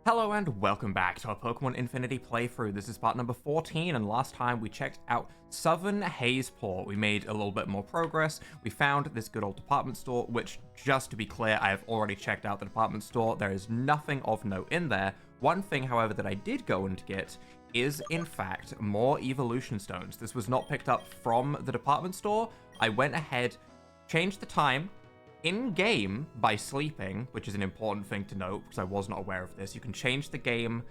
Hello and welcome back to our Pokemon Infinity playthrough. This is part number 14, and last time we checked out Southern Hazeport. We made a little bit more progress. We found this good old department store, which, just to be clear, I have already checked out the department store. There is nothing of note in there. One thing, however, that I did go and get is, in fact, more evolution stones. This was not picked up from the department store. I went ahead, changed the time in-game by sleeping, which is an important thing to note because I was not aware of this. You can change the game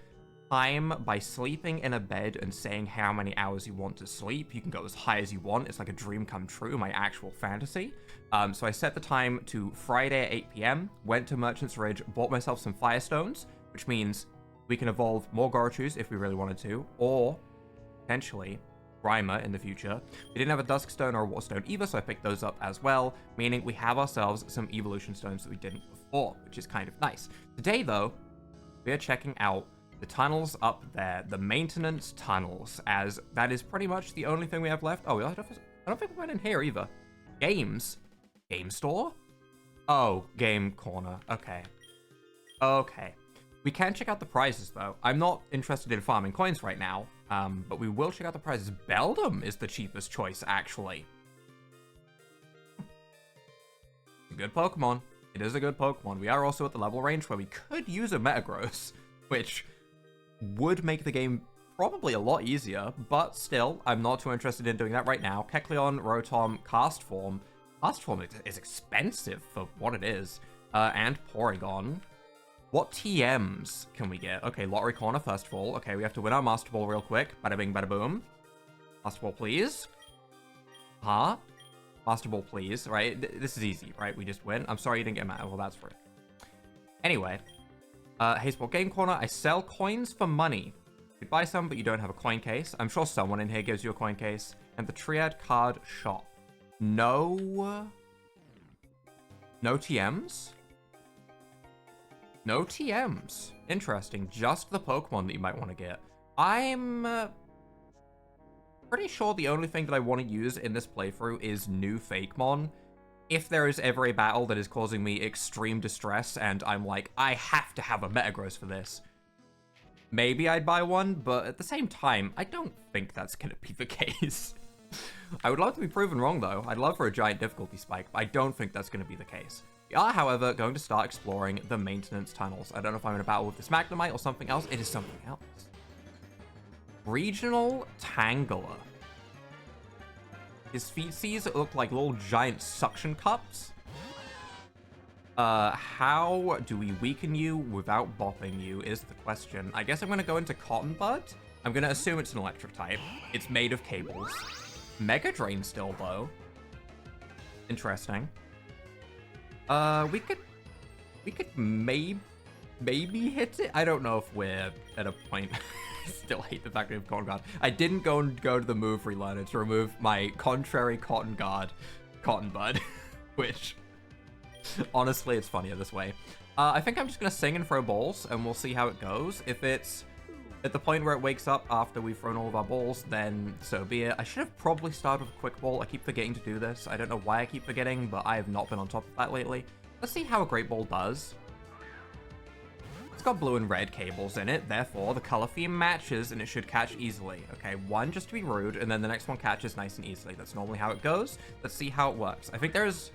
time by sleeping in a bed and saying how many hours you want to sleep. You can go as high as you want. It's like a dream come true, my actual fantasy. So I set the time to Friday at 8 p.m., went to Merchant's Ridge, bought myself some Firestones, which means we can evolve more Gorochus if we really wanted to, or potentially Grimer in the future. We didn't have a Duskstone or a Waterstone either, so I picked those up as well, meaning we have ourselves some evolution stones that we didn't before, which is kind of nice. Today, though, we are checking out the tunnels up there, the maintenance tunnels, as that is pretty much the only thing we have left. Oh, I don't think we went in here either. Games? Game store? Oh, game corner. Okay. Okay. We can check out the prizes, though. I'm not interested in farming coins right now, but we will check out the prizes. Beldum is the cheapest choice, actually. A good Pokemon. It is a good Pokemon. We are also at the level range where we could use a Metagross, which would make the game probably a lot easier, but still, I'm not too interested in doing that right now. Kecleon, Rotom, Cast Form. Cast Form is expensive for what it is. And Porygon. What TMs can we get? Okay, Lottery Corner, first of all. Okay, we have to win our Master Ball real quick. Bada bing, bada boom. Master Ball, please. Huh? Master Ball, please. Right? This is easy, right? We just win. I'm sorry you didn't get mad. Well, that's free. Anyway. Hazeport Game Corner. I sell coins for money. You buy some, but you don't have a coin case. I'm sure someone in here gives you a coin case. And the Triad Card Shop. No... No TMs? No TMs. Interesting. Just the Pokemon that you might want to get. I'm pretty sure the only thing that I want to use in this playthrough is new Fakemon. If there is ever a battle that is causing me extreme distress and I'm like, I have to have a Metagross for this, maybe I'd buy one, but at the same time, I don't think that's going to be the case. I would love to be proven wrong, though. I'd love for a giant difficulty spike, but I don't think that's going to be the case. We are, however, going to start exploring the maintenance tunnels. I don't know if I'm in a battle with this Magnemite or something else. It is something else. Regional Tangler. His feces look like little giant suction cups. How do we weaken you without bopping you is the question. I guess I'm going to go into Cotton Bud. I'm going to assume it's an electric type. It's made of cables. Mega Drain still, though. Interesting. We could maybe hit it. I don't know if we're at a point. I still hate the fact we have Cotton Guard. I didn't go to the move relearner to remove my contrary Cotton Guard, Cotton Bud, which honestly, it's funnier this way. I think I'm just gonna sing and throw balls, and we'll see how it goes. If it's at the point where it wakes up after we've thrown all of our balls, then so be it. I should have probably started with a quick ball. I keep forgetting to do this. I don't know why I keep forgetting, but I have not been on top of that lately. Let's see how a great ball does. It's got blue and red cables in it, therefore the color theme matches and it should catch easily. Okay, one just to be rude, and then the next one catches nice and easily. That's normally how it goes. Let's see how it works. I think there's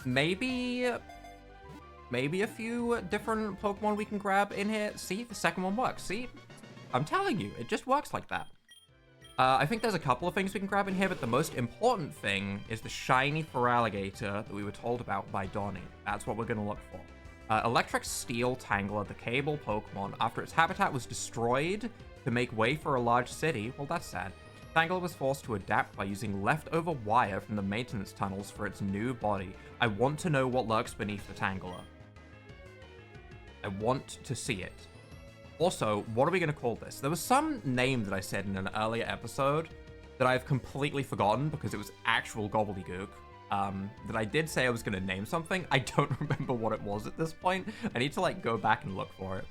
maybe a few different Pokemon we can grab in here. See, the second one works. See, I'm telling you, it just works like that. I think there's a couple of things we can grab in here, but the most important thing is the shiny Feraligatr that we were told about by Donnie. That's what we're going to look for. Electric Steel Tangler, the cable Pokemon, after its habitat was destroyed to make way for a large city. Well, that's sad. Tangler was forced to adapt by using leftover wire from the maintenance tunnels for its new body. I want to know what lurks beneath the Tangler. I want to see it. Also, what are we going to call this? There was some name that I said in an earlier episode that I've completely forgotten because it was actual gobbledygook. That I did say I was going to name something. I don't remember what it was at this point. I need to, like, go back and look for it.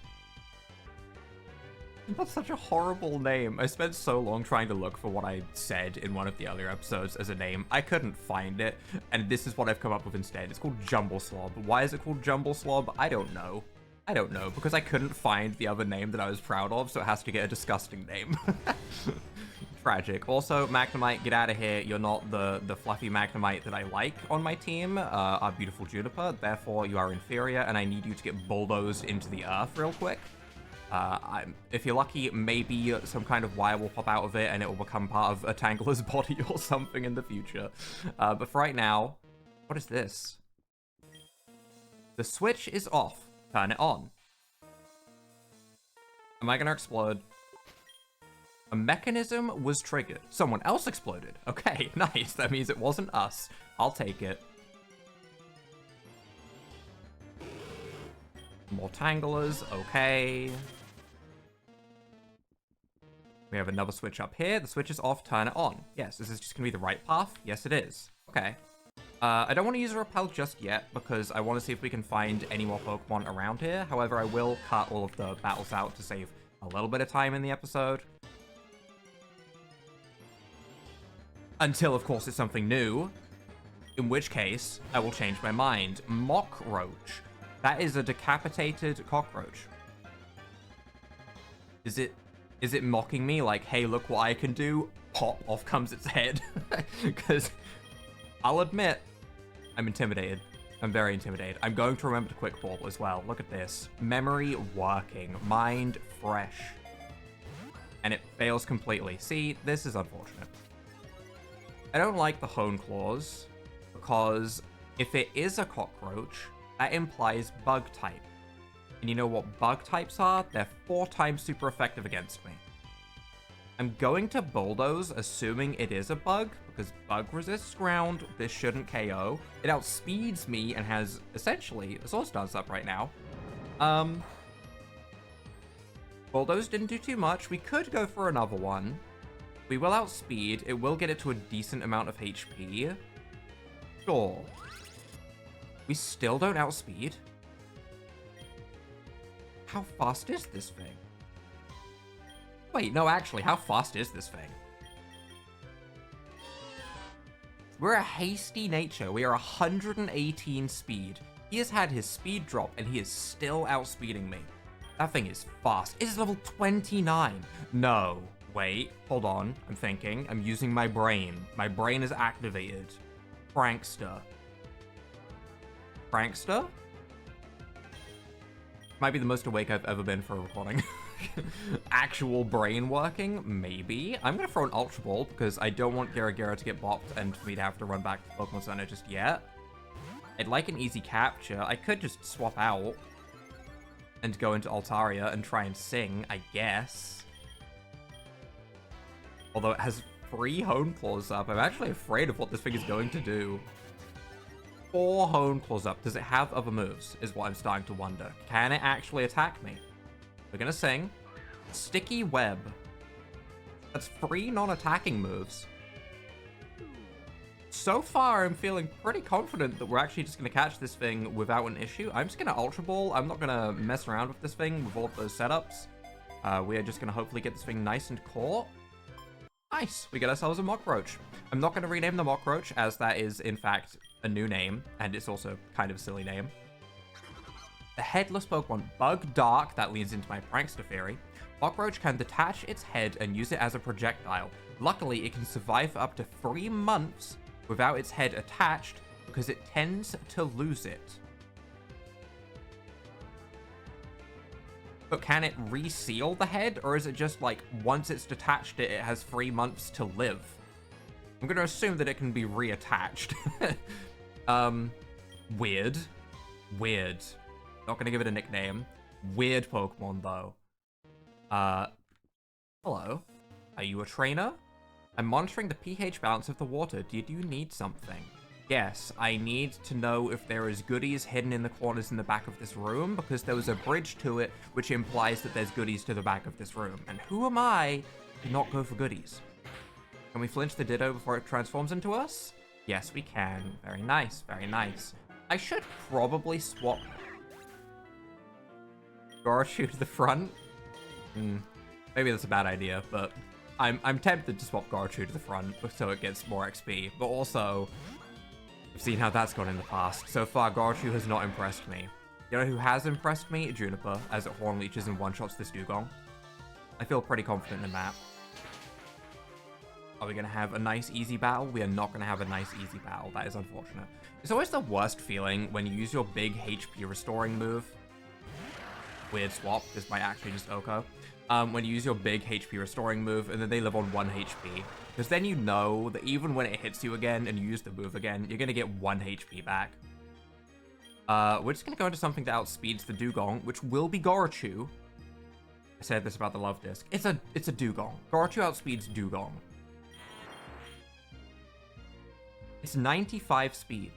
That's such a horrible name. I spent so long trying to look for what I said in one of the earlier episodes as a name. I couldn't find it, and this is what I've come up with instead. It's called Jumble Slob. Why is it called Jumble Slob? I don't know. I don't know, because I couldn't find the other name that I was proud of, so it has to get a disgusting name. Tragic. Also, Magnemite, get out of here. You're not the fluffy Magnemite that I like on my team, our beautiful Juniper. Therefore, you are inferior, and I need you to get bulldozed into the earth real quick. If you're lucky, maybe some kind of wire will pop out of it, and it will become part of a Tangler's body or something in the future. But for right now, what is this? The switch is off. Turn it on. Am I gonna explode? A mechanism was triggered. Someone else exploded. Okay, nice. That means it wasn't us. I'll take it. More Tanglers. Okay. We have another switch up here. The switch is off. Turn it on. Yes, is this just going to be the right path? Yes, it is. Okay. I don't want to use a repel just yet because I want to see if we can find any more Pokemon around here. However, I will cut all of the battles out to save a little bit of time in the episode. Until, of course, it's something new. In which case, I will change my mind. Mockroach. That is a decapitated cockroach. Is it mocking me like, hey, look what I can do? Pop, off comes its head. Because I'll admit, I'm intimidated. I'm very intimidated. I'm going to remember to quick ball as well. Look at this. Memory working. Mind fresh. And it fails completely. See, this is unfortunate. I don't like the Hone Claws because if it is a cockroach, that implies bug type. And you know what bug types are? They're 4 times super effective against me. I'm going to bulldoze, assuming it is a bug, because bug resists ground. This shouldn't KO. It outspeeds me and has, essentially, a Swords Dance up right now. Bulldoze didn't do too much. We could go for another one. We will outspeed. It will get it to a decent amount of HP. Sure. We still don't outspeed. How fast is this thing? Wait, no, actually, how fast is this thing? We're a hasty nature. We are 118 speed. He has had his speed drop, and he is still outspeeding me. That thing is fast. It is level 29. No, wait, hold on. I'm thinking. I'm using my brain. My brain is activated. Prankster. Prankster? Might be the most awake I've ever been for a recording. Actual brain working? Maybe. I'm gonna throw an Ultra Ball because I don't want Gira to get bopped and for me to have to run back to Pokemon Center just yet. I'd like an easy capture. I could just swap out and go into Altaria and try and sing, I guess. Although it has 3 Hone Claws up, I'm actually afraid of what this thing is going to do. 4 Hone Claws up. Does it have other moves, is what I'm starting to wonder. Can it actually attack me? We're gonna sing. Sticky Web. That's 3 non-attacking moves. So far, I'm feeling pretty confident that we're actually just gonna catch this thing without an issue. I'm just gonna Ultra Ball. I'm not gonna mess around with this thing with all of those setups. We are just gonna hopefully get this thing nice and caught. Nice, we get ourselves a Mockroach. I'm not gonna rename the Mockroach, as that is, in fact, a new name, and it's also kind of a silly name. The headless Pokemon, Bug Dark, that leads into my Prankster theory. Mockroach can detach its head and use it as a projectile. Luckily, it can survive for up to 3 months without its head attached because it tends to lose it. But can it reseal the head, or is it just like once it's detached it has 3 months to live? I'm gonna assume that it can be reattached. Weird. Weird. Not gonna give it a nickname. Weird Pokemon, though. Hello. Are you a trainer? I'm monitoring the pH balance of the water. Did you need something? Yes, I need to know if there is goodies hidden in the corners in the back of this room, because there was a bridge to it, which implies that there's goodies to the back of this room. And who am I to not go for goodies? Can we flinch the Ditto before it transforms into us? Yes, we can. Very nice, very nice. I should probably swap Gorochu to the front. Maybe that's a bad idea, but I'm tempted to swap Gorochu to the front so it gets more XP. But also, I've seen how that's gone in the past. So far, Gorochu has not impressed me. You know who has impressed me? Juniper, as it Horn Leeches and one-shots this Dugong. I feel pretty confident in that. Are we going to have a nice, easy battle? We are not going to have a nice, easy battle. That is unfortunate. It's always the worst feeling when you use your big HP restoring move. Weird swap. This might actually just Oko. When you use your big HP restoring move, and then they live on 1 HP. Because then you know that even when it hits you again, and you use the move again, you're going to get 1 HP back. We're just going to go into something that outspeeds the Dugong, which will be Gorochu. I said this about the Love Disc. It's a Dugong. Gorochu outspeeds Dugong. It's 95 speed.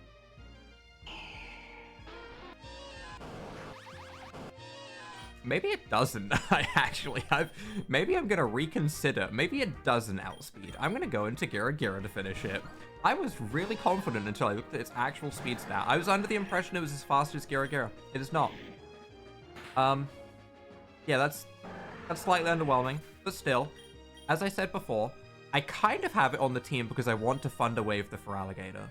Maybe it doesn't. Maybe I'm gonna reconsider. Maybe it doesn't outspeed. I'm gonna go into Gira to finish it. I was really confident until I looked at its actual speed stat. I was under the impression it was as fast as Gira. It is not. Yeah, that's slightly underwhelming, but still, as I said before, I kind of have it on the team because I want to Thunder Wave the Feraligatr.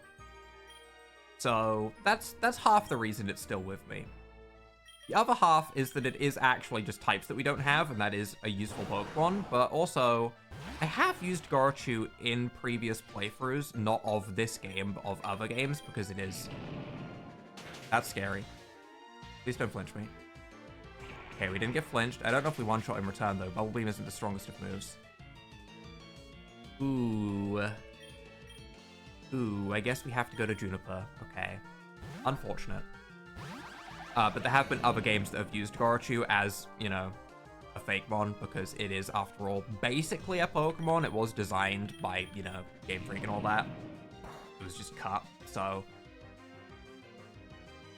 So that's half the reason it's still with me. The other half is that it is actually just types that we don't have, and that is a useful Pokemon, but also, I have used Gorochu in previous playthroughs, not of this game, but of other games, because it is... That's scary. Please don't flinch me. Okay, we didn't get flinched. I don't know if we one-shot in return, though. Bubble Beam isn't the strongest of moves. Ooh. Ooh, I guess we have to go to Juniper. Okay. Unfortunate. But there have been other games that have used Gorochu as, you know, a fake mon, because it is, after all, basically a Pokemon. It was designed by, you know, Gamefreak and all that. It was just cut, so...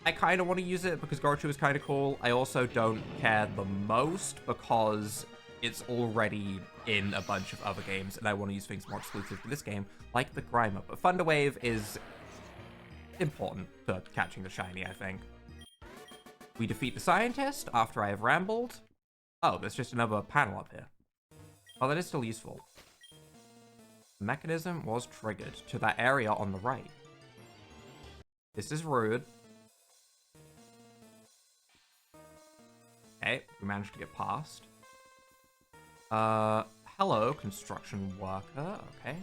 I kind of want to use it because Gorochu is kind of cool. I also don't care the most because it's already in a bunch of other games, and I want to use things more exclusive to this game, like the Grimer. But Thunder Wave is important for catching the shiny, I think. We defeat the scientist after I have rambled. Oh, there's just another panel up here. Oh, that is still useful. The mechanism was triggered to that area on the right. This is rude. Okay, we managed to get past. Hello, construction worker. Okay.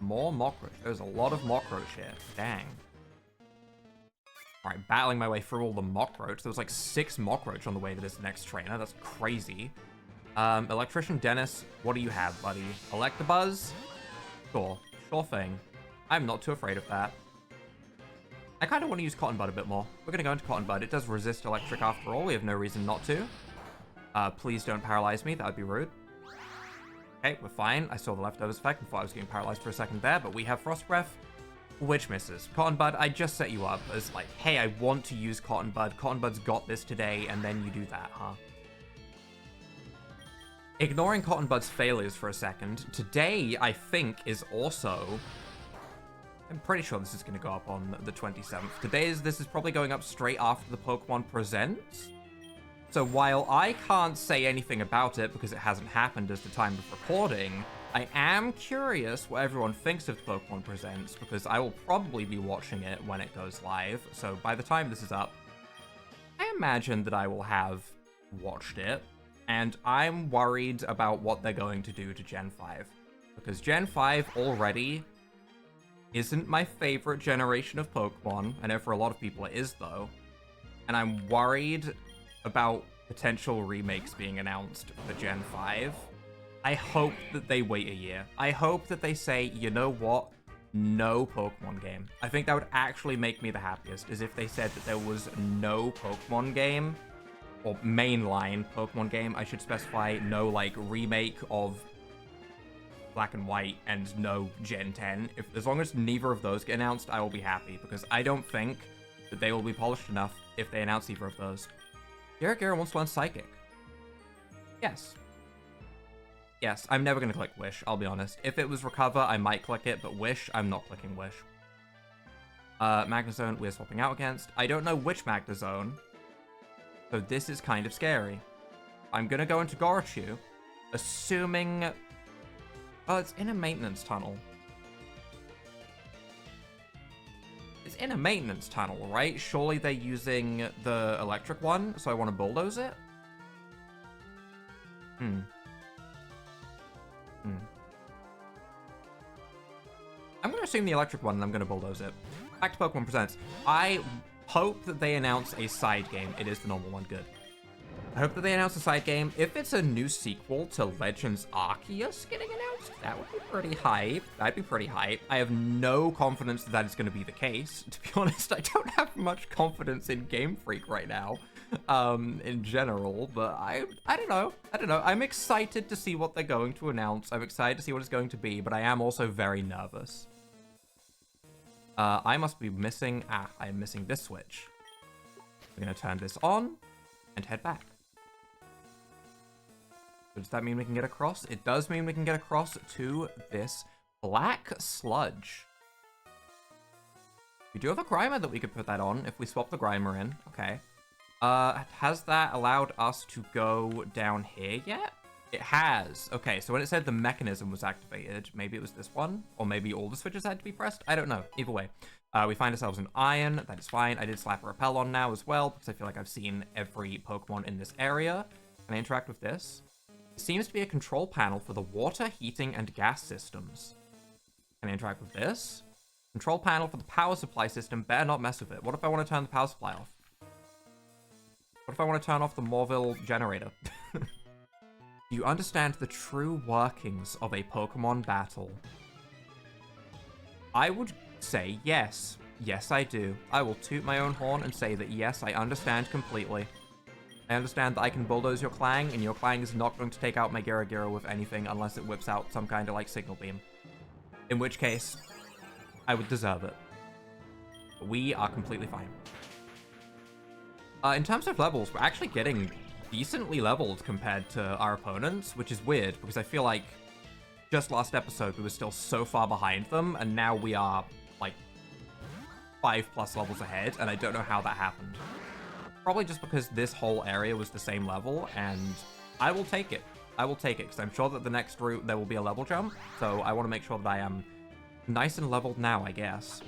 More Mockroach. There's a lot of Mockroach here. Dang. Alright, battling my way through all the Mockroach. There was like 6 Mockroach on the way to this next trainer. That's crazy. Electrician Dennis, what do you have, buddy? Electabuzz? Sure. Sure thing. I'm not too afraid of that. I kind of want to use Cotton Bud a bit more. We're going to go into Cotton Bud. It does resist electric after all. We have no reason not to. Please don't paralyze me. That would be rude. Okay, we're fine. I saw the leftovers effect and thought I was getting paralyzed for a second there, but we have Frost Breath, which misses. Cotton Bud, I just set you up as like, hey, I want to use Cotton Bud. Cotton Bud's got this today, and then you do that, huh? Ignoring Cotton Bud's failures for a second, today, I think, is also... I'm pretty sure this is going to go up on the 27th. This is probably going up straight after the Pokemon Presents. So while I can't say anything about it because it hasn't happened as the time of recording, I am curious what everyone thinks of the Pokemon Presents because I will probably be watching it when it goes live. So by the time this is up, I imagine that I will have watched it. And I'm worried about what they're going to do to Gen 5. Because Gen 5 already isn't my favorite generation of Pokemon. I know for a lot of people it is, though. And I'm worried about potential remakes being announced for Gen 5. I hope that they wait a year. I hope that they say, you know what? No Pokemon game. I think that would actually make me the happiest, is if they said that there was no Pokemon game, or mainline Pokemon game. I should specify no, like, remake of Black and White and no Gen 10. As long as neither of those get announced, I will be happy, because I don't think that they will be polished enough if they announce either of those. Gira wants to learn Psychic. Yes. Yes, I'm never going to click Wish, I'll be honest. If it was Recover, I might click it, but Wish, I'm not clicking Wish. Magnezone, we're swapping out against. I don't know which Magnezone, so this is kind of scary. I'm going to go into Gorochu, assuming... Oh, it's in a maintenance tunnel. It's in a maintenance tunnel, right? Surely they're using the electric one, so I want to bulldoze it? I'm going to assume the electric one, and I'm going to bulldoze it. Back to Pokemon Presents. I hope that they announce a side game. It is the normal one. Good. I hope that they announce a side game. If it's a new sequel to Legends Arceus getting announced, that would be pretty hype. That'd be pretty hype. I have no confidence that is going to be the case. To be honest, I don't have much confidence in Gamefreak right now, in general, but I don't know. I don't know. I'm excited to see what they're going to announce. I'm excited to see what it's going to be, but I am also very nervous. I must be missing... I am missing this switch. We're going to turn this on and head back. Does that mean we can get across? It does mean we can get across to this black sludge. We do have a Grimer that we could put that on if we swap the Grimer in. Okay. Has that allowed us to go down here yet? It has. Okay, so when it said the mechanism was activated, maybe it was this one, or maybe all the switches had to be pressed. I don't know. Either way, we find ourselves in iron. That is fine. I did slap a repel on now as well, because I feel like I've seen every Pokemon in this area. Can I interact with this? It seems to be a control panel for the water, heating, and gas systems. Can I interact with this? Control panel for the power supply system. Better not mess with it. What if I want to turn the power supply off? What if I want to turn off the Morville generator? Do you understand the true workings of a Pokemon battle? I would say yes. Yes, I do. I will toot my own horn and say that yes, I understand completely. I understand that I can bulldoze your Clang, and your Clang is not going to take out my Gira with anything unless it whips out some kind of, like, Signal Beam. In which case, I would deserve it. But we are completely fine. In terms of levels, we're actually getting decently leveled compared to our opponents, which is weird because I feel like just last episode we were still so far behind them, and now we are like 5+ levels ahead, and I don't know how that happened. Probably just because this whole area was the same level, and I will take it. I will take it because I'm sure that the next route there will be a level jump, so I want to make sure that I am nice and leveled now, I guess.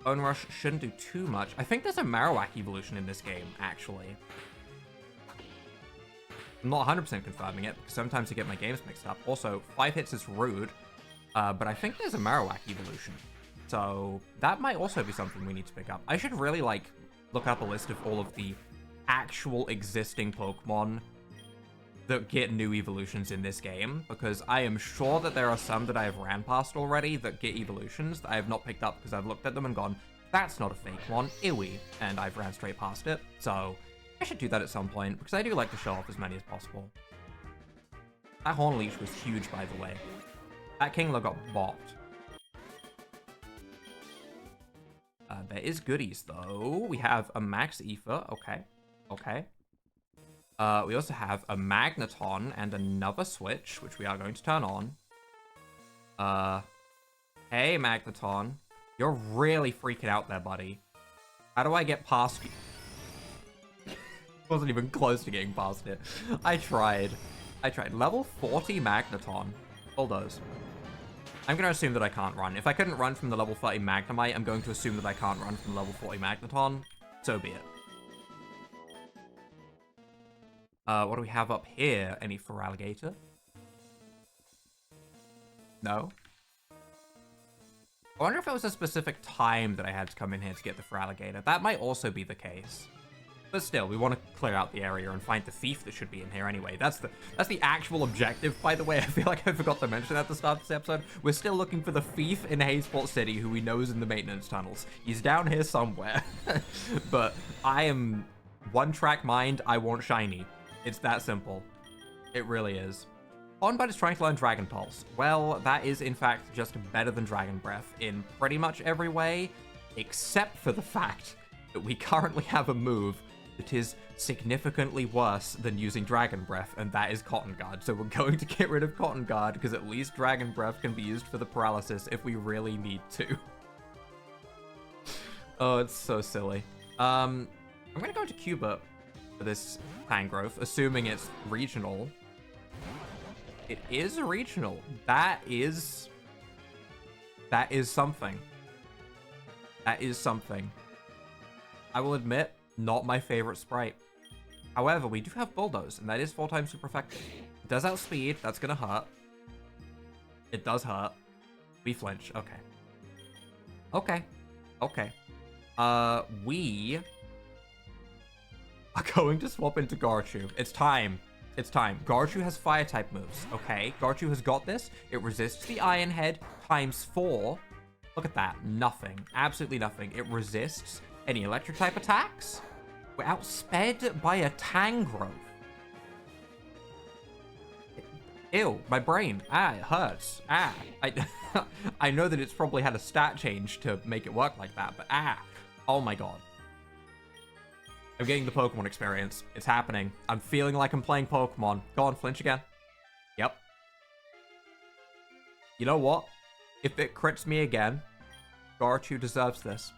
Bone Rush shouldn't do too much. I think there's a Marowak evolution in this game, actually. I'm not 100% confirming it, because sometimes I get my games mixed up. Also, 5 hits is rude, but I think there's a Marowak evolution. So that might also be something we need to pick up. I should really, like, look up a list of all of the actual existing Pokemon that get new evolutions in this game, because I am sure that there are some that I have ran past already that get evolutions that I have not picked up because I've looked at them and gone, that's not a fake one, ewy, and I've ran straight past it. So I should do that at some point, because I do like to show off as many as possible. That Horn Leech was huge, by the way. That Kingler got bopped. There is goodies, though. We have a Max Ether. Okay. Okay. We also have a Magneton and another switch, which we are going to turn on. Hey, Magneton. You're really freaking out there, buddy. How do I get past you? Wasn't even close to getting past it. I tried. Level 40 Magneton. Bulldoze. I'm going to assume that I can't run. If I couldn't run from the level 30 Magnemite, I'm going to assume that I can't run from level 40 Magneton. So be it. What do we have up here? Any Feraligatr? No? I wonder if it was a specific time that I had to come in here to get the Feraligatr. That might also be the case. But still, we want to clear out the area and find the thief that should be in here anyway. That's the actual objective, by the way. I feel like I forgot to mention at the start of this episode. We're still looking for the thief in Hazeport City who we know is in the maintenance tunnels. He's down here somewhere. But I am one-track mind, I want shiny. It's that simple. It really is. Hornbud is trying to learn Dragon Pulse. Well, that is in fact just better than Dragon Breath in pretty much every way, except for the fact that we currently have a move that is significantly worse than using Dragon Breath, and that is Cotton Guard. So we're going to get rid of Cotton Guard, because at least Dragon Breath can be used for the paralysis if we really need to. Oh, it's so silly. I'm going to go to Cuba for this Tangrowth, assuming it's regional. It is regional. That is something. That is something. I will admit, not my favorite sprite. However, we do have Bulldoze, and that is 4 times super effective. It does outspeed. That's gonna hurt. It does hurt. We flinch. Okay. Okay. Okay. We are going to swap into Garchu. It's time. It's time. Garchu has fire-type moves, okay? Garchu has got this. It resists the Iron Head times 4. Look at that. Nothing. Absolutely nothing. It resists any electric-type attacks. We're outsped by a Tangrowth. Ew, my brain. Ah, it hurts. Ah. I know that it's probably had a stat change to make it work like that, but ah. Oh my god. I'm getting the Pokemon experience. It's happening. I'm feeling like I'm playing Pokemon. Go on, flinch again. Yep. You know what? If it crits me again, Garchu deserves this.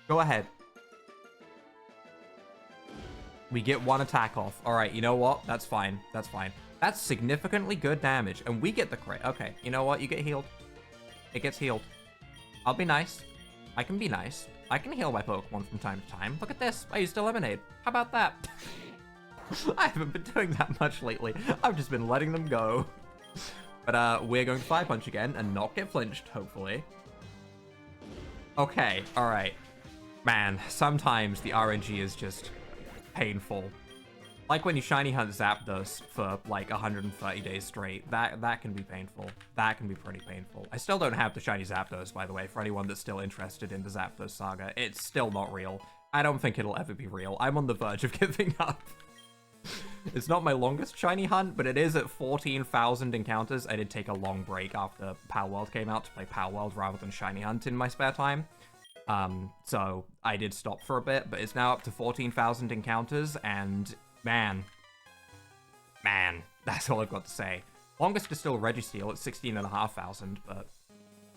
Go ahead. We get 1 attack off. Alright, you know what? That's fine. That's fine. That's significantly good damage. And we get the crit. Okay, you know what? You get healed. It gets healed. I'll be nice. I can be nice. I can heal my Pokemon from time to time. Look at this. I used a Lemonade. How about that? I haven't been doing that much lately. I've just been letting them go. But we're going to Fire Punch again and not get flinched, hopefully. Okay, alright. Man, sometimes the RNG is just painful. Like when you shiny hunt Zapdos for like 130 days straight. That can be painful. That can be pretty painful. I still don't have the shiny Zapdos, by the way, for anyone that's still interested in the Zapdos saga. It's still not real. I don't think it'll ever be real. I'm on the verge of giving up. It's not my longest shiny hunt, but it is at 14,000 encounters. I did take a long break after Pal World came out to play Pal World rather than shiny hunt in my spare time. So I did stop for a bit, but it's now up to 14,000 encounters, and man, that's all I've got to say. Longest is still Registeel at 16,500, but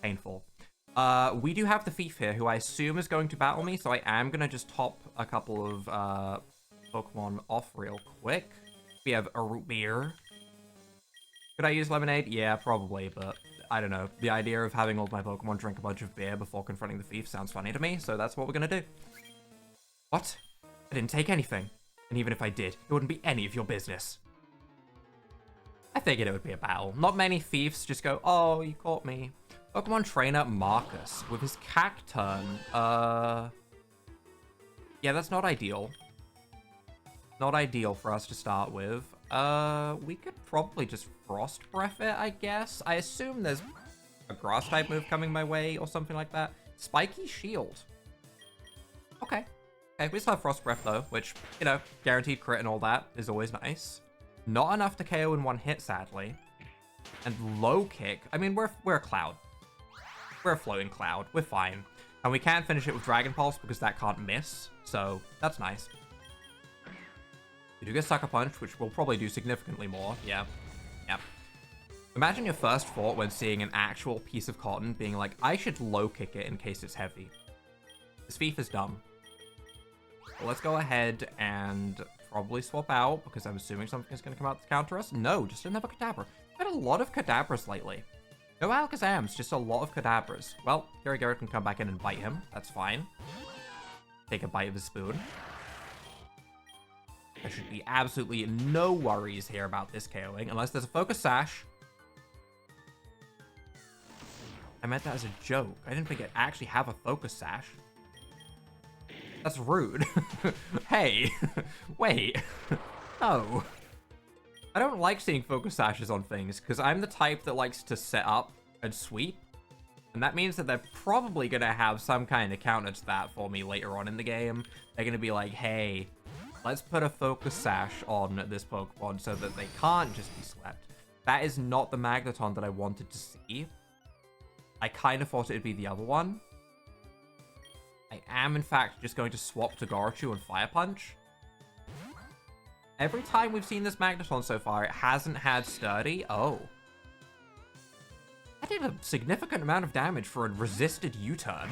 painful. We do have the Thief here, who I assume is going to battle me, so I am going to just top a couple of Pokemon off real quick. We have a Root Beer. Could I use Lemonade? Yeah, probably, but I don't know. The idea of having all my Pokemon drink a bunch of beer before confronting the Thief sounds funny to me, so that's what we're going to do. What? I didn't take anything. And even if I did, it wouldn't be any of your business. I figured it would be a battle. Not many thieves just go, oh, you caught me. Pokemon trainer Marcus with his Cacturn. Yeah, that's not ideal. Not ideal for us to start with. We could probably just Frost Breath it, I guess. I assume there's a Grass type move coming my way or something like that. Spiky Shield. Okay. Okay, we still have Frost Breath though, which, you know, guaranteed crit and all that is always nice. Not enough to KO in 1 hit, sadly. And Low Kick. I mean, we're a Cloud. We're a floating Cloud. We're fine. And we can finish it with Dragon Pulse because that can't miss. So, that's nice. You do get Sucker Punch, which will probably do significantly more. Yeah. Yep. Imagine your first thought when seeing an actual piece of cotton being like, I should low kick it in case it's heavy. This thief is dumb. But let's go ahead and probably swap out because I'm assuming something is going to come out to counter us. No, just another Kadabra. I've had a lot of Kadabras lately. No Alakazams, just a lot of Kadabras. Well, Feraligatr can come back in and bite him. That's fine. Take a bite of his spoon. There should be absolutely no worries here about this KOing, unless there's a Focus Sash. I meant that as a joke. I didn't think it actually have a Focus Sash. That's rude. Hey, wait. No. I don't like seeing Focus Sashes on things, because I'm the type that likes to set up and sweep. And that means that they're probably going to have some kind of counter to that for me later on in the game. They're going to be like, hey, let's put a Focus Sash on this Pokemon so that they can't just be swept. That is not the Magneton that I wanted to see. I kind of thought it would be the other one. I am, in fact, just going to swap to Garchu and Fire Punch. Every time we've seen this Magneton so far, it hasn't had Sturdy. Oh. That did a significant amount of damage for a resisted U-turn.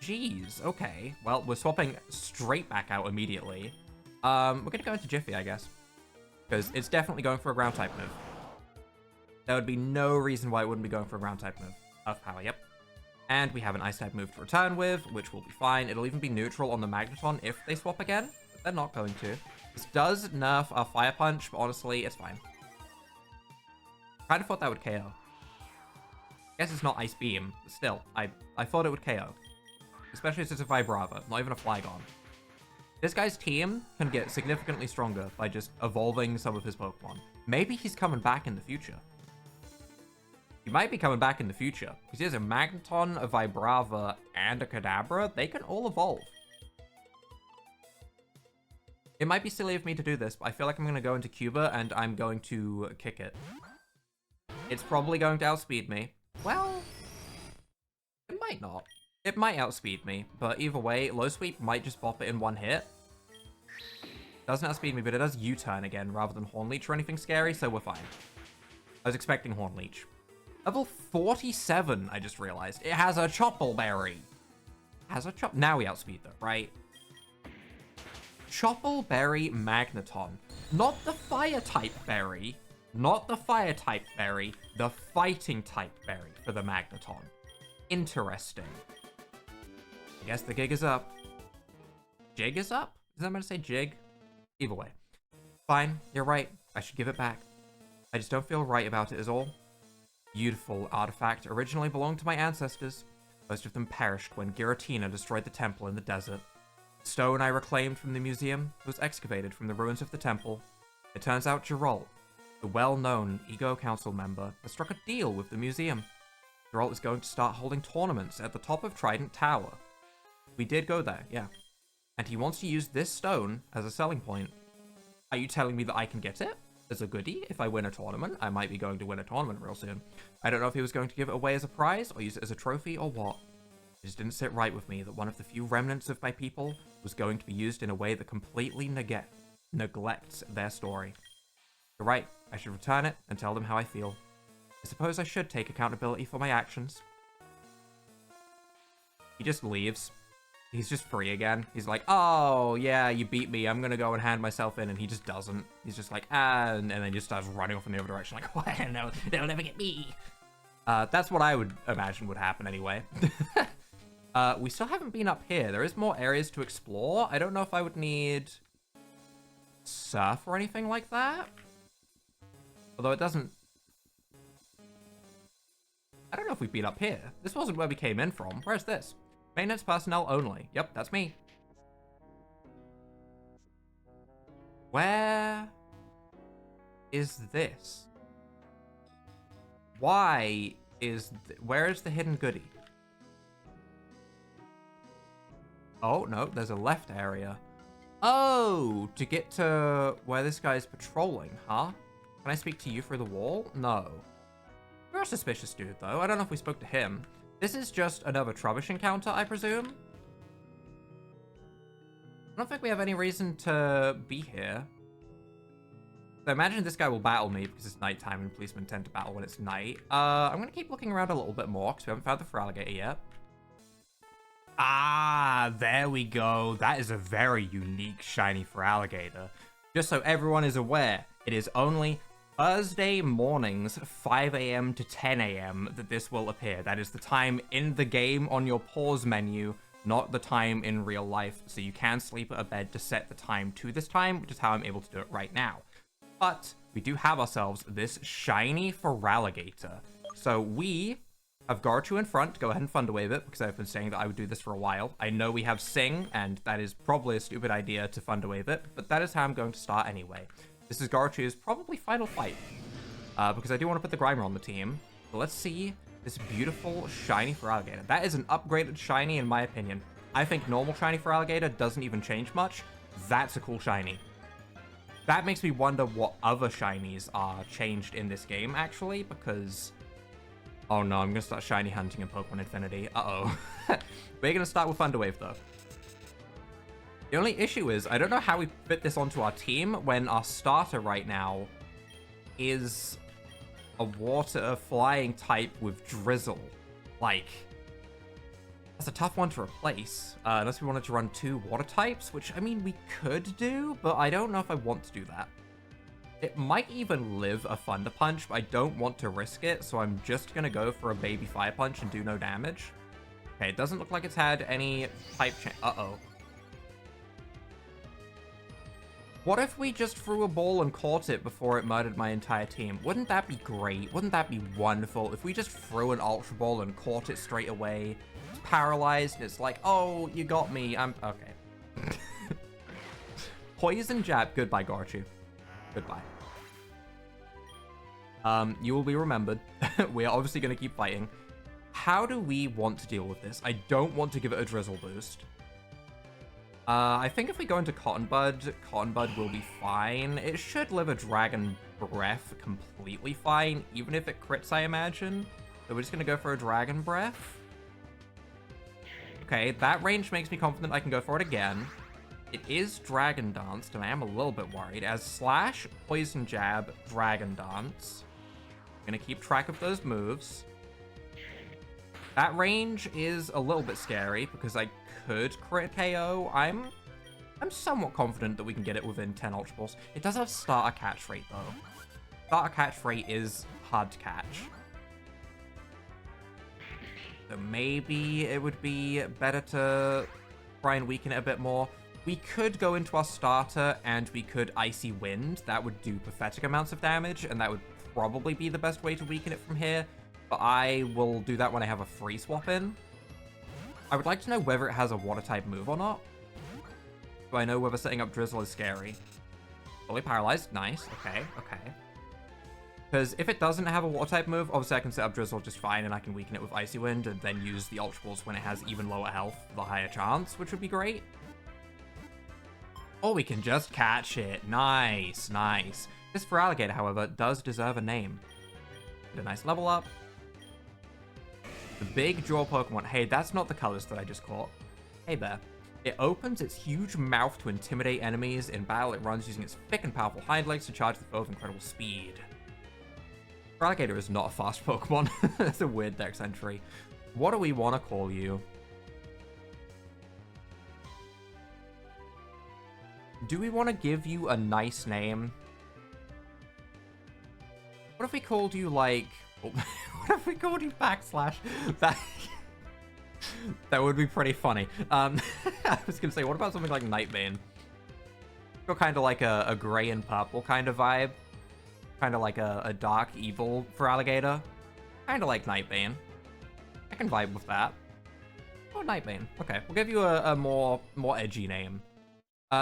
Jeez, okay. Well, we're swapping straight back out immediately. We're going to go into Jiffy, I guess. Because it's definitely going for a ground-type move. There would be no reason why it wouldn't be going for a ground-type move. Earth Power, yep. And we have an Ice type move to return with, which will be fine. It'll even be neutral on the Magneton if they swap again, but they're not going to. This does nerf our Fire Punch, but honestly, it's fine. Kind of thought that would KO. I guess it's not Ice Beam, but still, I thought it would KO. Especially since it's a Vibrava, not even a Flygon. This guy's team can get significantly stronger by just evolving some of his Pokemon. Maybe he's coming back in the future. He might be coming back in the future, because he has a Magneton, a Vibrava, and a Kadabra. They can all evolve. It might be silly of me to do this, but I feel like I'm going to go into Cuba, and I'm going to kick it. It's probably going to outspeed me. Well, it might not. It might outspeed me, but either way, Low Sweep might just bop it in one hit. Doesn't outspeed me, but it does U-turn again rather than Horn Leech or anything scary, so we're fine. I was expecting Horn Leech. Level 47, I just realized. It has a Chople Berry. Now we outspeed though, right? Chople Berry Magneton. Not the Fire-type berry. Not the Fire-type berry. The Fighting-type berry for the Magneton. Interesting. I guess the gig is up. Jig is up? Is that meant to say jig? Either way. Fine, you're right. I should give it back. I just don't feel right about it is all. Beautiful artifact originally belonged to my ancestors. Most of them perished when Giratina destroyed the temple in the desert. The stone I reclaimed from the museum was excavated from the ruins of the temple. It turns out Geralt, the well-known Ego Council member, has struck a deal with the museum. Geralt is going to start holding tournaments at the top of Trident Tower. We did go there, yeah. And he wants to use this stone as a selling point. Are you telling me that I can get it as a goodie if I win a tournament? I might be going to win a tournament real soon. I don't know if he was going to give it away as a prize or use it as a trophy or what. It just didn't sit right with me that one of the few remnants of my people was going to be used in a way that completely neglects their story. You're right, I should return it and tell them how I feel. I suppose I should take accountability for my actions. He just leaves. He's just free again. He's like, oh, yeah, you beat me. I'm going to go and hand myself in. And he just doesn't. He's just like, and then just starts running off in the other direction. Like, what? No, they'll never get me. That's what I would imagine would happen anyway. We still haven't been up here. There is more areas to explore. I don't know if I would need surf or anything like that. Although it doesn't... I don't know if we've been up here. This wasn't where we came in from. Where's this? Maintenance personnel only. Yep, that's me. Where is this? Why is... Where is the hidden goodie? Oh, no, there's a left area. Oh, to get to where this guy's patrolling, huh? Can I speak to you through the wall? No. You're a suspicious dude, though. I don't know if we spoke to him. This is just another Trubbish encounter, I presume? I don't think we have any reason to be here. So I imagine this guy will battle me because it's nighttime and policemen tend to battle when it's night. I'm going to keep looking around a little bit more because we haven't found the Feraligatr yet. Ah, there we go. That is a very unique shiny Feraligatr. Just so everyone is aware, it is only Thursday mornings, 5 a.m. to 10 a.m. that this will appear. That is the time in the game on your pause menu, not the time in real life. So you can sleep at a bed to set the time to this time, which is how I'm able to do it right now. But we do have ourselves this shiny Feraligatr. So we have Garchu in front. Go ahead and Thunderwave it, because I've been saying that I would do this for a while. I know we have Sing, and that is probably a stupid idea to Thunderwave it, but that is how I'm going to start anyway. This is Garchu's probably final fight, because I do want to put the Grimer on the team. But let's see this beautiful shiny Feraligatr. That is an upgraded shiny in my opinion. I think normal shiny Feraligatr doesn't even change much. That's a cool shiny. That makes me wonder what other shinies are changed in this game, actually, because... Oh no, I'm going to start shiny hunting in Pokemon Infinity. Uh-oh. We're going to start with Thunderwave, though. The only issue is, I don't know how we fit this onto our team when our starter right now is a water flying type with Drizzle. Like, that's a tough one to replace, unless we wanted to run 2 water types, which, I mean, we could do, but I don't know if I want to do that. It might even live a Thunder Punch, but I don't want to risk it, so I'm just going to go for a baby Fire Punch and do no damage. Okay, it doesn't look like it's had any type change. Uh-oh. What if we just threw a ball and caught it before it murdered my entire team? Wouldn't that be great? Wouldn't that be wonderful? If we just threw an Ultra Ball and caught it straight away, it's paralyzed, and it's like, oh, you got me. I'm okay. Poison jab. Goodbye, Gorchu. Goodbye. You will be remembered. We are obviously going to keep fighting. How do we want to deal with this? I don't want to give it a drizzle boost. I think if we go into Cotton Bud will be fine. It should live a Dragon Breath completely fine, even if it crits, I imagine. So we're just going to go for a Dragon Breath. Okay, that range makes me confident I can go for it again. It is Dragon Danced, and I am a little bit worried. As Slash, Poison Jab, Dragon Dance. I'm going to keep track of those moves. That range is a little bit scary because I could crit KO. I'm somewhat confident that we can get it within 10 Ultra Balls. It does have starter catch rate though. Starter catch rate is hard to catch. So maybe it would be better to try and weaken it a bit more. We could go into our starter and we could Icy Wind. That would do pathetic amounts of damage, and that would probably be the best way to weaken it from here. But I will do that when I have a free swap in. I would like to know whether it has a water type move or not. So I know whether setting up Drizzle is scary. Fully paralyzed. Nice. Okay. Okay. Because if it doesn't have a water type move, obviously I can set up Drizzle just fine and I can weaken it with Icy Wind and then use the Ultra Balls when it has even lower health, the higher chance, which would be great. Oh, we can just catch it. Nice. Nice. This Feraligatr, however, does deserve a name. Get a nice level up. The big draw Pokemon. Hey, that's not the colors that I just caught. Hey there. It opens its huge mouth to intimidate enemies. In battle, it runs using its thick and powerful hind legs to charge the foe with incredible speed. Feraligatr is not a fast Pokemon. That's a weird dex entry. What do we want to call you? Do we want to give you a nice name? What if we called you, like... what if we called you Backslash? That would be pretty funny. I was gonna say, what about something like Nightbane? Got kind of like a gray and purple kind of vibe. Kind of like a dark evil Feraligatr. Kind of like Nightbane. I can vibe with that. Oh, Nightbane. Okay, we'll give you a more edgy name.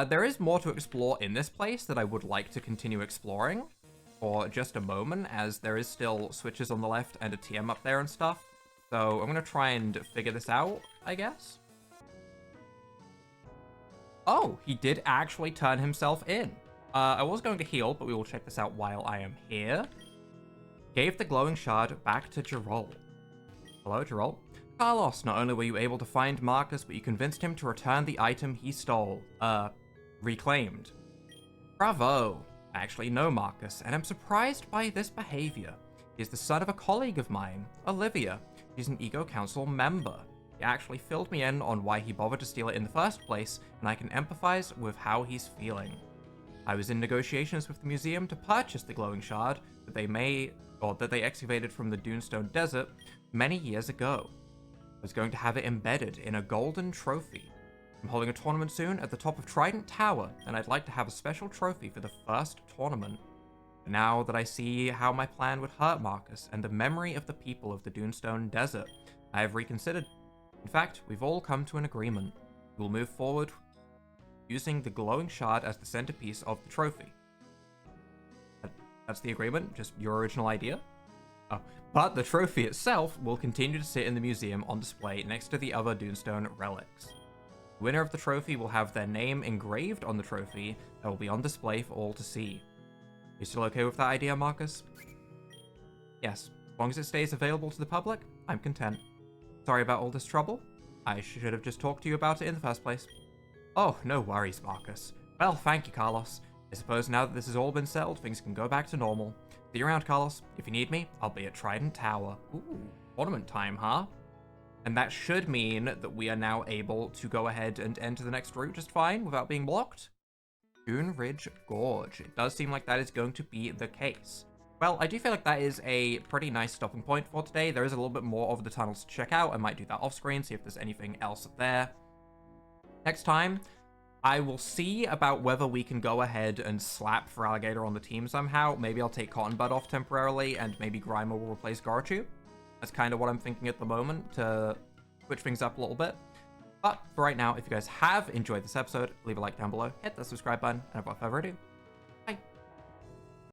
There is more to explore in this place that I would like to continue exploring for just a moment, as there is still switches on the left and a TM up there and stuff. So I'm going to try and figure this out, I guess. Oh, he did actually turn himself in. I was going to heal, but we will check this out while I am here. Gave the glowing shard back to Geralt. Hello, Geralt. Carlos, not only were you able to find Marcus, but you convinced him to return the item he stole. Reclaimed. Bravo. I actually know Marcus, and I'm surprised by this behavior. He is the son of a colleague of mine, Olivia. She's an Ego Council member. He actually filled me in on why he bothered to steal it in the first place, and I can empathize with how he's feeling. I was in negotiations with the museum to purchase the glowing shard that they excavated from the Dunestone Desert many years ago. I was going to have it embedded in a golden trophy. I'm holding a tournament soon at the top of Trident Tower, and I'd like to have a special trophy for the first tournament. But now that I see how my plan would hurt Marcus and the memory of the people of the Dunestone Desert, I have reconsidered. In fact, we've all come to an agreement. We'll move forward using the glowing shard as the centerpiece of the trophy. That's the agreement? Just your original idea? Oh, but the trophy itself will continue to sit in the museum on display next to the other Dunestone relics. The winner of the trophy will have their name engraved on the trophy that will be on display for all to see. You still okay with that idea, Marcus? Yes, as long as it stays available to the public, I'm content. Sorry about all this trouble. I should have just talked to you about it in the first place. Oh, no worries, Marcus. Well, thank you, Carlos. I suppose now that this has all been settled, things can go back to normal. See you around, Carlos. If you need me, I'll be at Trident Tower. Ooh, tournament time, huh? And that should mean that we are now able to go ahead and enter the next route just fine without being blocked. Dune Ridge Gorge. It does seem like that is going to be the case. Well, I do feel like that is a pretty nice stopping point for today. There is a little bit more of the tunnels to check out. I might do that off screen, see if there's anything else there. Next time, I will see about whether we can go ahead and slap Feraligatr on the team somehow. Maybe I'll take Cotton Bud off temporarily, and maybe Grimer will replace Garchu. That's kind of what I'm thinking at the moment, to switch things up a little bit. But for right now, if you guys have enjoyed this episode, leave a like down below, hit the subscribe button, and without further ado,